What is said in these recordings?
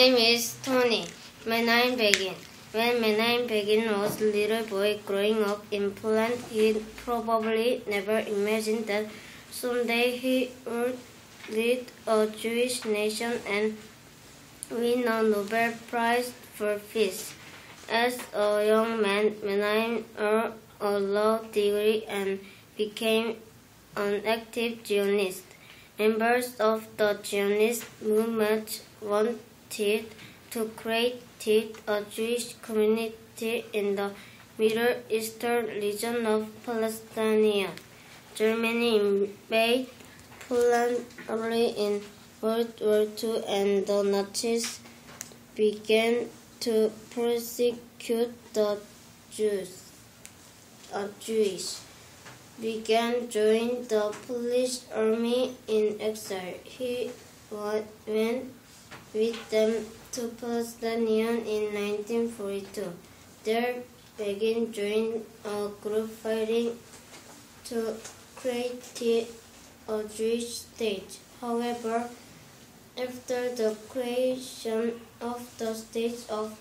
My name is Tony. Menahem Begin. When Menahem Begin was a little boy growing up in Poland, he probably never imagined that someday he would lead a Jewish nation and win a Nobel Prize for Peace. As a young man, Menahem earned a law degree and became an active Zionist. Members of the Zionist movement wanted to create a Jewish community in the Middle Eastern region of Palestine. Germany invaded Poland early in World War II, and the Nazis began to persecute the Jewish. Began joining the Polish army in exile. He went with them to Palestine in 1942. There, Begin joined a group fighting to create a Jewish state. However, after the creation of the State of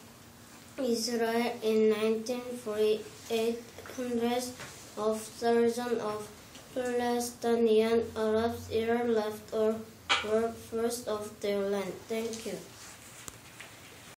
Israel in 1948, hundreds of thousands of Palestinian Arabs either left or were forced off their land. Thank you.